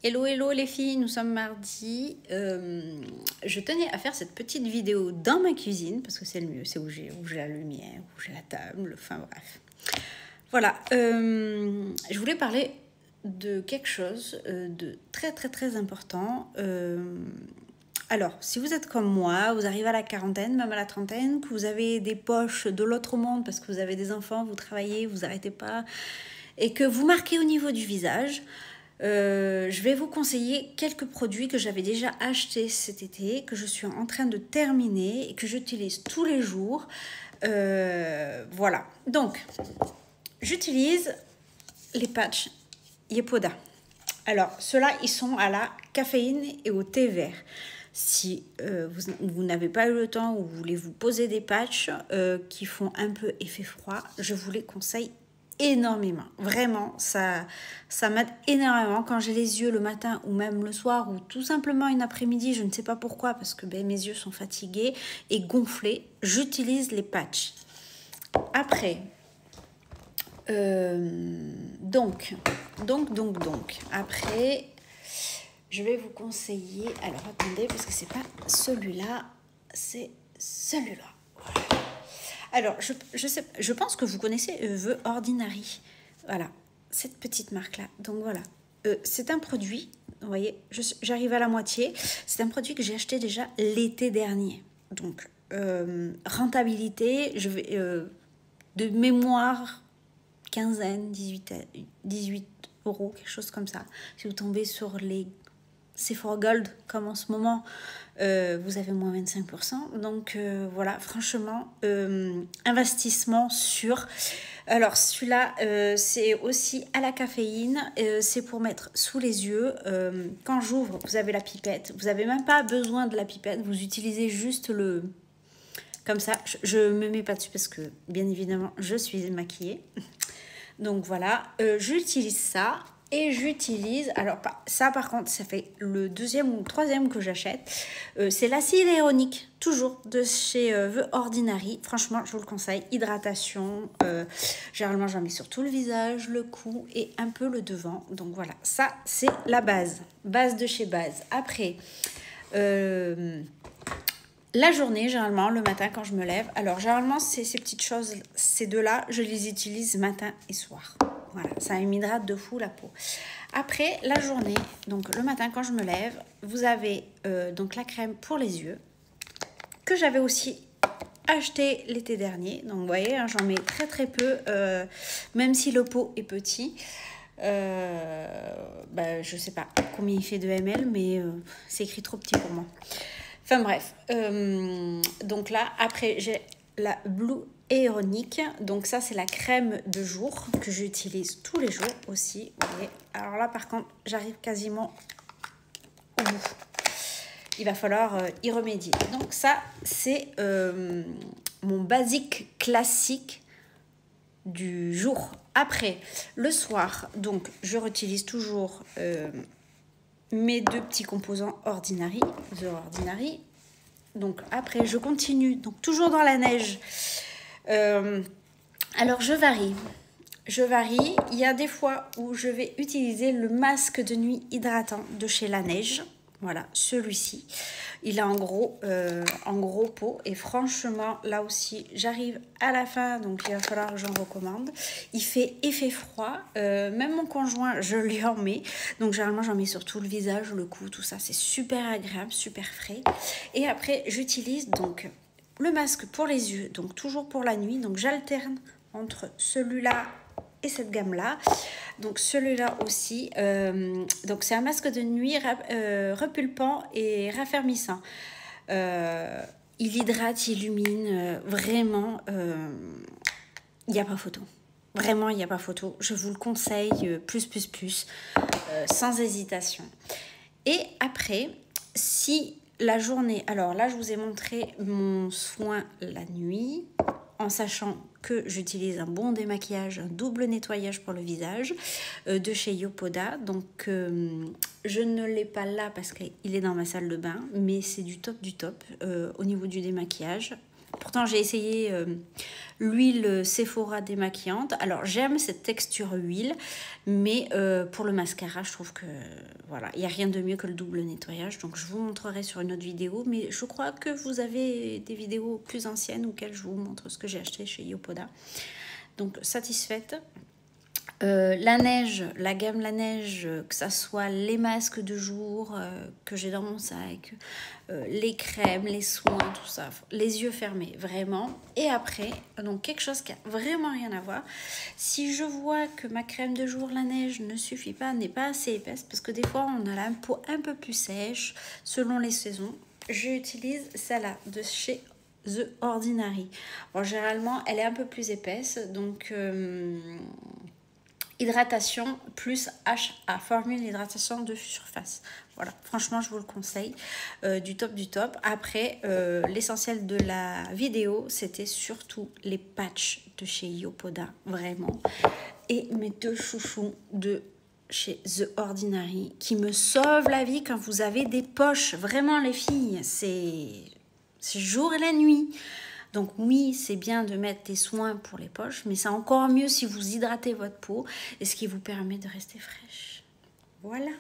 Hello, hello les filles, nous sommes mardi. Je tenais à faire cette petite vidéo dans ma cuisine parce que c'est le mieux, c'est où j'ai la lumière, où j'ai la table, enfin bref. Voilà, je voulais parler de quelque chose de très important. Alors, si vous êtes comme moi, vous arrivez à la quarantaine, même à la trentaine, que vous avez des poches de l'autre monde parce que vous avez des enfants, vous travaillez, vous n'arrêtez pas, et que vous marquez au niveau du visage, je vais vous conseiller quelques produits que j'avais déjà achetés cet été, que je suis en train de terminer et que j'utilise tous les jours. Voilà, donc j'utilise les patchs Yepoda. Alors, ceux-là, ils sont à la caféine et au thé vert. Si vous n'avez pas eu le temps ou vous voulez vous poser des patchs qui font un peu effet froid, je vous les conseille énormément. Vraiment, ça m'aide énormément quand j'ai les yeux le matin ou même le soir ou tout simplement une après-midi, je ne sais pas pourquoi, parce que mes yeux sont fatigués et gonflés. J'utilise les patchs. Après, donc, après, je vais vous conseiller, alors attendez, parce que c'est pas celui-là, c'est celui-là. Voilà. Alors, je pense que vous connaissez The Ordinary. Voilà, cette petite marque-là. Donc voilà, c'est un produit, vous voyez, j'arrive à la moitié. C'est un produit que j'ai acheté déjà l'été dernier. Donc, rentabilité, je vais de mémoire, quinzaine, 18 euros, quelque chose comme ça. Si vous tombez sur les Sephora Gold, comme en ce moment, vous avez moins 25%. Donc voilà, franchement, investissement sûr. Alors celui-là, c'est aussi à la caféine. C'est pour mettre sous les yeux. Quand j'ouvre, vous avez la pipette. Vous n'avez même pas besoin de la pipette. Vous utilisez juste le... Comme ça, je ne me mets pas dessus parce que, bien évidemment, je suis maquillée. Donc voilà, j'utilise ça. Et j'utilise, alors ça par contre, ça fait le deuxième ou le troisième que j'achète. C'est l'acide hyaluronique, toujours de chez The Ordinary. Franchement, je vous le conseille. Hydratation, généralement j'en mets sur tout le visage, le cou et un peu le devant. Donc voilà, ça c'est la base. Base de chez base. Après, la journée, généralement, le matin quand je me lève. Alors généralement, ces petites choses, ces deux-là, je les utilise matin et soir. Voilà, ça m'hydrate de fou la peau. Après, la journée, donc le matin quand je me lève, vous avez donc la crème pour les yeux, que j'avais aussi acheté l'été dernier. Donc vous voyez, hein, j'en mets très peu, même si le pot est petit. Je sais pas combien il fait de ml, mais c'est écrit trop petit pour moi. Enfin bref, donc là, après j'ai la Blue Aeronic, donc ça c'est la crème de jour que j'utilise tous les jours aussi, vous voyez. Alors là par contre j'arrive quasiment au bout, il va falloir y remédier. Donc ça c'est mon basique classique du jour. Après le soir, donc je réutilise toujours mes deux petits composants Ordinary, The Ordinary. Donc après je continue, donc toujours dans la neige. Alors je varie, il y a des fois où je vais utiliser le masque de nuit hydratant de chez La Neige. Voilà, celui-ci, il est en gros pot et franchement là aussi j'arrive à la fin, donc il va falloir que j'en recommande. Il fait effet froid, même mon conjoint je lui en mets, donc généralement j'en mets sur tout le visage, le cou, tout ça, c'est super agréable, super frais. Et après j'utilise donc le masque pour les yeux, donc toujours pour la nuit, donc j'alterne entre celui-là et cette gamme-là. Donc celui-là aussi, donc c'est un masque de nuit repulpant et raffermissant. Il hydrate, il illumine, vraiment, il n'y a pas photo. Vraiment, il n'y a pas photo. Je vous le conseille, plus, sans hésitation. Et après, si la journée... Alors là, je vous ai montré mon soin la nuit, en sachant que j'utilise un bon démaquillage, un double nettoyage pour le visage de chez Yepoda. Donc, je ne l'ai pas là parce qu'il est dans ma salle de bain, mais c'est du top au niveau du démaquillage. Pourtant, j'ai essayé l'huile Sephora démaquillante. Alors, j'aime cette texture huile, mais pour le mascara, je trouve que voilà, il n'y a rien de mieux que le double nettoyage. Donc, je vous montrerai sur une autre vidéo, mais je crois que vous avez des vidéos plus anciennes auxquelles je vous montre ce que j'ai acheté chez Yopoda. Donc, satisfaite. La neige, la gamme La Neige, que ça soit les masques de jour que j'ai dans mon sac, les crèmes, les soins, tout ça, les yeux fermés, vraiment. Et après, donc quelque chose qui a vraiment rien à voir. Si je vois que ma crème de jour La Neige ne suffit pas, n'est pas assez épaisse, parce que des fois on a la peau un peu plus sèche selon les saisons, j'utilise celle-là de chez The Ordinary. Bon, généralement, elle est un peu plus épaisse, donc hydratation plus HA, formule hydratation de surface. Voilà, franchement, je vous le conseille, du top du top. Après, l'essentiel de la vidéo, c'était surtout les patchs de chez Yopoda, vraiment. Et mes deux chouchous de chez The Ordinary, qui me sauvent la vie quand vous avez des poches. Vraiment, les filles, c'est jour et la nuit. Donc oui, c'est bien de mettre des soins pour les poches, mais c'est encore mieux si vous hydratez votre peau et ce qui vous permet de rester fraîche. Voilà.